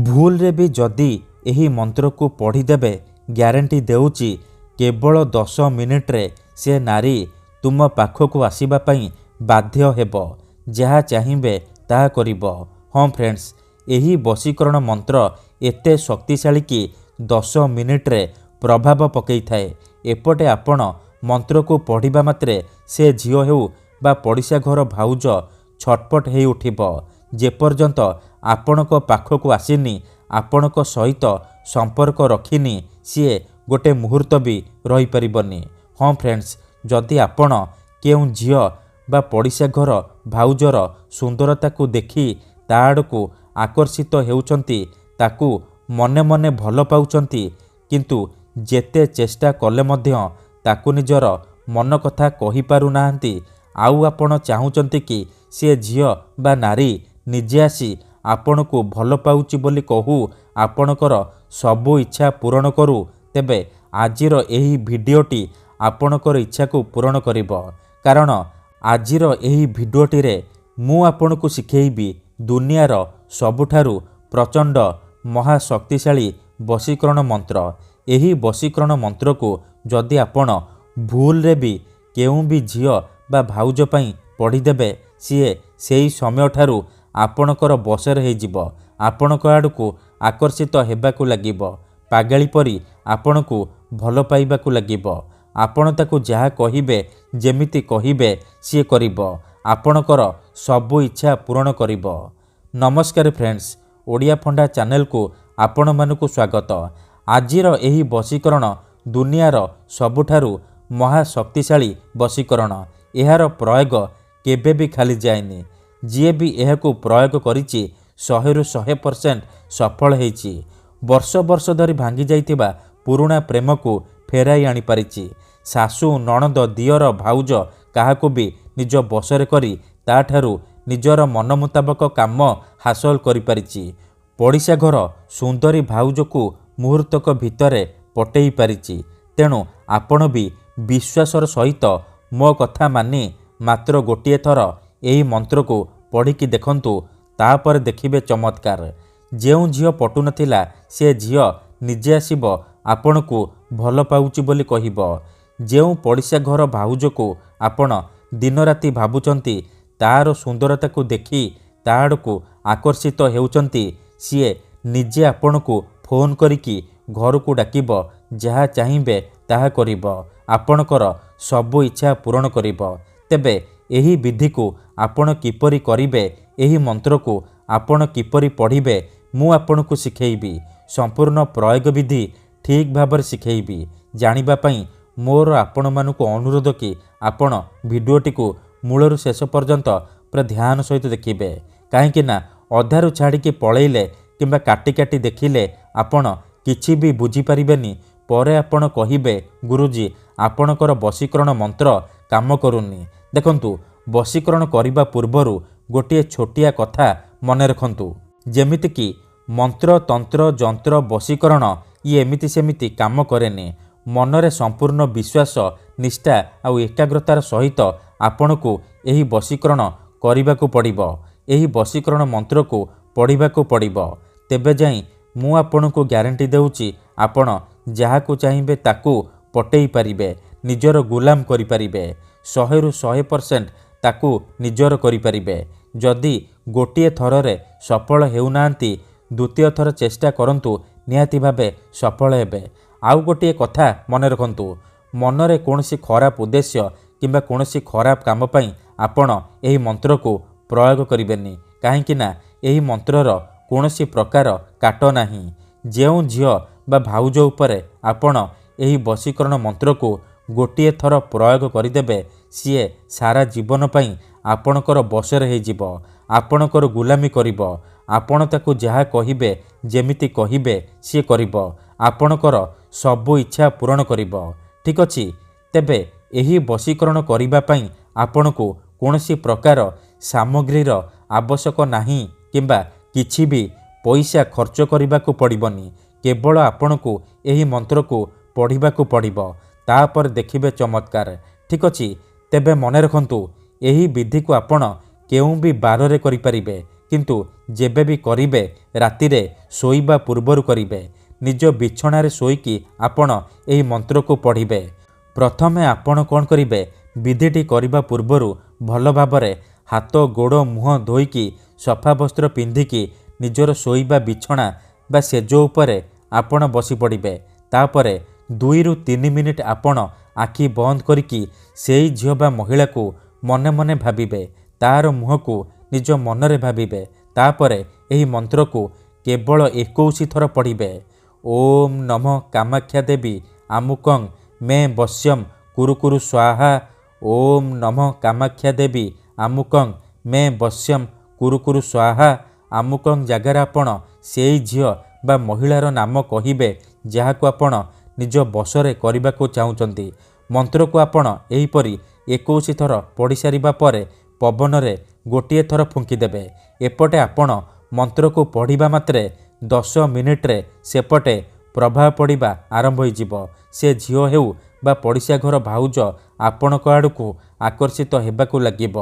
ଭୁଲରେ ବି ଯଦି ଏହି ମନ୍ତ୍ରକୁ ପଢ଼ିଦେବେ ଗ୍ୟାରେଣ୍ଟି ଦେଉଛି କେବଳ 10 ମିନିଟ୍ରେ ସେ ନାରୀ ତୁମ ପାଖକୁ ଆସିବା ପାଇଁ ବାଧ୍ୟ ହେବ। ଯାହା ଚାହିଁବେ ତାହା କରିବ। ହଁ ଫ୍ରେଣ୍ଡସ୍, ଏହି ବଶୀକରଣ ମନ୍ତ୍ର ଏତେ ଶକ୍ତିଶାଳୀ କି 10 ମିନିଟ୍ରେ ପ୍ରଭାବ ପକାଇଥାଏ। ଏପଟେ ଆପଣ ମନ୍ତ୍ରକୁ ପଢ଼ିବା ମାତ୍ରେ ସେ ଝିଅ ହେଉ ବା ପଡ଼ିଶା ଘର ଭାଉଜ ଛଟପଟ ହେଇ ଉଠିବ। ଯେପର୍ଯ୍ୟନ୍ତ ଆପଣଙ୍କ ପାଖକୁ ଆସିନି, ଆପଣଙ୍କ ସହିତ ସମ୍ପର୍କ ରଖିନି, ସିଏ ଗୋଟେ ମୁହୂର୍ତ୍ତ ବି ରହିପାରିବନି। ହଁ ଫ୍ରେଣ୍ଡସ୍, ଯଦି ଆପଣ କେଉଁ ଝିଅ ବା ପଡ଼ିଶା ଘର ଭାଉଜର ସୁନ୍ଦରତାକୁ ଦେଖି ତା ଆଡ଼କୁ ଆକର୍ଷିତ ହେଉଛନ୍ତି, ତାକୁ ମନେ ମନେ ଭଲ ପାଉଛନ୍ତି, କିନ୍ତୁ ଯେତେ ଚେଷ୍ଟା କଲେ ମଧ୍ୟ ତାକୁ ନିଜର ମନ କଥା କହିପାରୁନାହାନ୍ତି, ଆଉ ଆପଣ ଚାହୁଁଛନ୍ତି କି ସେ ଝିଅ ବା ନାରୀ ନିଜେ ଆସି ଆପଣଙ୍କୁ ଭଲ ପାଉଛି ବୋଲି କହୁ ଆପଣଙ୍କର ସବୁ ଇଚ୍ଛା ପୂରଣ କରୁ, ତେବେ ଆଜିର ଏହି ଭିଡ଼ିଓଟି ଆପଣଙ୍କର ଇଚ୍ଛାକୁ ପୂରଣ କରିବ। କାରଣ ଆଜିର ଏହି ଭିଡ଼ିଓଟିରେ ମୁଁ ଆପଣଙ୍କୁ ଶିଖେଇବି ଦୁନିଆର ସବୁଠାରୁ ପ୍ରଚଣ୍ଡ ମହାଶକ୍ତିଶାଳୀ ବଶୀକରଣ ମନ୍ତ୍ର। ଏହି ବଶୀକରଣ ମନ୍ତ୍ରକୁ ଯଦି ଆପଣ ଭୁଲରେ ବି କେଉଁ ବି ଝିଅ ବା ଭାଉଜ ପାଇଁ ପଢ଼ିଦେବେ, ସିଏ ସେହି ସମୟଠାରୁ ଆପଣଙ୍କର ବଶରେ ହେଇଯିବ। ଆପଣଙ୍କ ଆଡ଼କୁ ଆକର୍ଷିତ ହେବାକୁ ଲାଗିବ। ପାଗଳୀ ପରି ଆପଣଙ୍କୁ ଭଲ ପାଇବାକୁ ଲାଗିବ। ଆପଣ ତାକୁ ଯାହା କହିବେ, ଯେମିତି କହିବେ ସିଏ କରିବ। ଆପଣଙ୍କର ସବୁ ଇଚ୍ଛା ପୂରଣ କରିବ। ନମସ୍କାର ଫ୍ରେଣ୍ଡସ୍, ଓଡ଼ିଆ ଫଣ୍ଡା ଚ୍ୟାନେଲକୁ ଆପଣମାନଙ୍କୁ ସ୍ୱାଗତ। ଆଜିର ଏହି ବଶୀକରଣ ଦୁନିଆର ସବୁଠାରୁ ମହାଶକ୍ତିଶାଳୀ ବଶୀକରଣ। ଏହାର ପ୍ରୟୋଗ କେବେ ବି ଖାଲି ଯାଏନି। ଯିଏ ବି ଏହାକୁ ପ୍ରୟୋଗ କରିଛି 100ରୁ 100% ସଫଳ ହେଇଛି। ବର୍ଷ ବର୍ଷ ଧରି ଭାଙ୍ଗି ଯାଇଥିବା ପୁରୁଣା ପ୍ରେମକୁ ଫେରାଇ ଆଣିପାରିଛି। ଶାଶୁ, ନଣନ୍ଦ, ଦିଅର, ଭାଉଜ କାହାକୁ ବି ନିଜ ବଶରେ କରି ତାଠାରୁ ନିଜର ମନ ମୁତାବକ କାମ ହାସଲ କରିପାରିଛି। ପଡ଼ିଶା ଘର ସୁନ୍ଦରୀ ଭାଉଜକୁ ମୁହୂର୍ତ୍ତକ ଭିତରେ ପଟେଇ ପାରିଛି। ତେଣୁ ଆପଣ ବି ବିଶ୍ୱାସର ସହିତ ମୋ କଥା ମାନି ମାତ୍ର ଗୋଟିଏ ଥର ଏହି ମନ୍ତ୍ରକୁ ପଢ଼ିକି ଦେଖନ୍ତୁ, ତାପରେ ଦେଖିବେ ଚମତ୍କାର। ଯେଉଁ ଝିଅ ପଟୁନଥିଲା ସେ ଝିଅ ନିଜେ ଆସିବ ଆପଣଙ୍କୁ ଭଲ ପାଉଛି ବୋଲି କହିବ। ଯେଉଁ ପଡ଼ିଶା ଘର ଭାଉଜକୁ ଆପଣ ଦିନରାତି ଭାବୁଛନ୍ତି, ତାର ସୁନ୍ଦରତାକୁ ଦେଖି ତା ଆଡ଼କୁ ଆକର୍ଷିତ ହେଉଛନ୍ତି, ସିଏ ନିଜେ ଆପଣଙ୍କୁ ଫୋନ୍ କରିକି ଘରକୁ ଡାକିବ। ଯାହା ଚାହିଁବେ ତାହା କରିବ। ଆପଣଙ୍କର ସବୁ ଇଚ୍ଛା ପୂରଣ କରିବ। ତେବେ ଏହି ବିଧିକୁ ଆପଣ କିପରି କରିବେ, ଏହି ମନ୍ତ୍ରକୁ ଆପଣ କିପରି ପଢ଼ିବେ, ମୁଁ ଆପଣଙ୍କୁ ଶିଖେଇବି। ସମ୍ପୂର୍ଣ୍ଣ ପ୍ରୟୋଗ ବିଧି ଠିକ୍ ଭାବରେ ଶିଖେଇବି। ଜାଣିବା ପାଇଁ ମୋର ଆପଣମାନଙ୍କୁ ଅନୁରୋଧ କି ଆପଣ ଭିଡ଼ିଓଟିକୁ ମୂଳରୁ ଶେଷ ପର୍ଯ୍ୟନ୍ତ ପୁରା ଧ୍ୟାନ ସହିତ ଦେଖିବେ। କାହିଁକି ନା ଅଧାରୁ ଛାଡ଼ିକି ପଳେଇଲେ କିମ୍ବା କାଟି କାଟି ଦେଖିଲେ ଆପଣ କିଛି ବି ବୁଝିପାରିବେନି। ପରେ ଆପଣ କହିବେ, ଗୁରୁଜୀ ଆପଣଙ୍କର ବଶୀକରଣ ମନ୍ତ୍ର କାମ କରୁନି। ଦେଖନ୍ତୁ, ବଶୀକରଣ କରିବା ପୂର୍ବରୁ ଗୋଟିଏ ଛୋଟିଆ କଥା ମନେ ରଖନ୍ତୁ। ଯେମିତିକି ମନ୍ତ୍ର, ତନ୍ତ୍ର, ଯନ୍ତ୍ର, ବଶୀକରଣ ଇଏ ଏମିତି ସେମିତି କାମ କରେନି। ମନରେ ସମ୍ପୂର୍ଣ୍ଣ ବିଶ୍ୱାସ, ନିଷ୍ଠା ଆଉ ଏକାଗ୍ରତାର ସହିତ ଆପଣଙ୍କୁ ଏହି ବଶୀକରଣ କରିବାକୁ ପଡ଼ିବ। ଏହି ବଶୀକରଣ ମନ୍ତ୍ରକୁ ପଢ଼ିବାକୁ ପଡ଼ିବ। ତେବେ ଯାଇ ମୁଁ ଆପଣଙ୍କୁ ଗ୍ୟାରେଣ୍ଟି ଦେଉଛି ଆପଣ ଯାହାକୁ ଚାହିଁବେ ତାକୁ ପଟେଇ ପାରିବେ, ନିଜର ଗୁଲାମ କରିପାରିବେ। 100ରୁ 100% ତାକୁ ନିଜର କରିପାରିବେ। ଯଦି ଗୋଟିଏ ଥରରେ ସଫଳ ହେଉନାହାନ୍ତି, ଦ୍ୱିତୀୟ ଥର ଚେଷ୍ଟା କରନ୍ତୁ, ନିହାତି ଭାବେ ସଫଳ ହେବେ। ଆଉ ଗୋଟିଏ କଥା ମନେ ରଖନ୍ତୁ, ମନରେ କୌଣସି ଖରାପ ଉଦ୍ଦେଶ୍ୟ କିମ୍ବା କୌଣସି ଖରାପ କାମ ପାଇଁ ଆପଣ ଏହି ମନ୍ତ୍ରକୁ ପ୍ରୟୋଗ କରିବେନି। କାହିଁକି ନା ଏହି ମନ୍ତ୍ରର କୌଣସି ପ୍ରକାର କାଟ ନାହିଁ। ଯେଉଁ ଝିଅ ବା ଭାଉଜ ଉପରେ ଆପଣ ଏହି ବଶୀକରଣ ମନ୍ତ୍ରକୁ ଗୋଟିଏ ଥର ପ୍ରୟୋଗ କରିଦେବେ, ସିଏ ସାରା ଜୀବନ ପାଇଁ ଆପଣଙ୍କର ବଶରେ ହେଇଯିବ, ଆପଣଙ୍କର ଗୁଲାମୀ କରିବ। ଆପଣ ତାକୁ ଯାହା କହିବେ, ଯେମିତି କହିବେ ସିଏ କରିବ। ଆପଣଙ୍କର ସବୁ ଇଚ୍ଛା ପୂରଣ କରିବ। ଠିକ୍ ଅଛି? ତେବେ ଏହି ବଶୀକରଣ କରିବା ପାଇଁ ଆପଣଙ୍କୁ କୌଣସି ପ୍ରକାର ସାମଗ୍ରୀର ଆବଶ୍ୟକ ନାହିଁ କିମ୍ବା କିଛି ବି ପଇସା ଖର୍ଚ୍ଚ କରିବାକୁ ପଡ଼ିବନି। କେବଳ ଆପଣଙ୍କୁ ଏହି ମନ୍ତ୍ରକୁ ପଢ଼ିବାକୁ ପଡ଼ିବ। ତାପରେ ଦେଖିବେ ଚମତ୍କାର। ଠିକ୍ ଅଛି? ତେବେ ମନେ ରଖନ୍ତୁ, ଏହି ବିଧିକୁ ଆପଣ କେଉଁ ବି ବାରରେ କରିପାରିବେ, କିନ୍ତୁ ଯେବେ ବି କରିବେ ରାତିରେ ଶୋଇବା ପୂର୍ବରୁ କରିବେ। ନିଜ ବିଛଣାରେ ଶୋଇକି ଆପଣ ଏହି ମନ୍ତ୍ରକୁ ପଢ଼ିବେ। ପ୍ରଥମେ ଆପଣ କ'ଣ କରିବେ, ବିଧିଟି କରିବା ପୂର୍ବରୁ ଭଲ ଭାବରେ ହାତ ଗୋଡ଼ ମୁହଁ ଧୋଇକି ସଫା ବସ୍ତ୍ର ପିନ୍ଧିକି ନିଜର ଶୋଇବା ବିଛଣା ବା ସେଜ ଉପରେ ଆପଣ ବସି ପଡ଼ିବେ। ତାପରେ 2ରୁ 3 ମିନିଟ୍ ଆପଣ ଆଖି ବନ୍ଦ କରିକି ସେଇ ଝିଅ ବା ମହିଳାକୁ ମନେ ମନେ ଭାବିବେ। ତାର ମୁହଁକୁ ନିଜ ମନରେ ଭାବିବେ। ତାପରେ ଏହି ମନ୍ତ୍ରକୁ କେବଳ 21 ଥର ପଢ଼ିବେ। ଓମ୍ ନମଃ କାମାକ୍ଷା ଦେବୀ ଆମୁକଂ ମେ ବଶ୍ୟମ୍ କୁରୁ କୁରୁ ସ୍ୱାହା। ଓମ୍ ନମଃ କାମାକ୍ଷା ଦେବୀ ଆମୁକଂ ମେ ବଶ୍ୟମ୍ କୁରୁ କୁରୁ ସ୍ୱାହା। ଆମୁକଂ ଜାଗାରେ ଆପଣ ସେଇ ଝିଅ ବା ମହିଳାର ନାମ କହିବେ ଯାହାକୁ ଆପଣ ନିଜ ବଶରେ କରିବାକୁ ଚାହୁଁଛନ୍ତି। ମନ୍ତ୍ରକୁ ଆପଣ ଏହିପରି 21 ଥର ପଢ଼ି ସାରିବା ପରେ ପବନରେ ଗୋଟିଏ ଥର ଫୁଙ୍କିଦେବେ। ଏପଟେ ଆପଣ ମନ୍ତ୍ରକୁ ପଢ଼ିବା ମାତ୍ରେ 10 ମିନିଟ୍ରେ ସେପଟେ ପ୍ରଭାବ ପଡ଼ିବା ଆରମ୍ଭ ହୋଇଯିବ। ସେ ଝିଅ ହେଉ ବା ପଡ଼ିଶା ଘର ଭାଉଜ ଆପଣଙ୍କ ଆଡ଼କୁ ଆକର୍ଷିତ ହେବାକୁ ଲାଗିବ।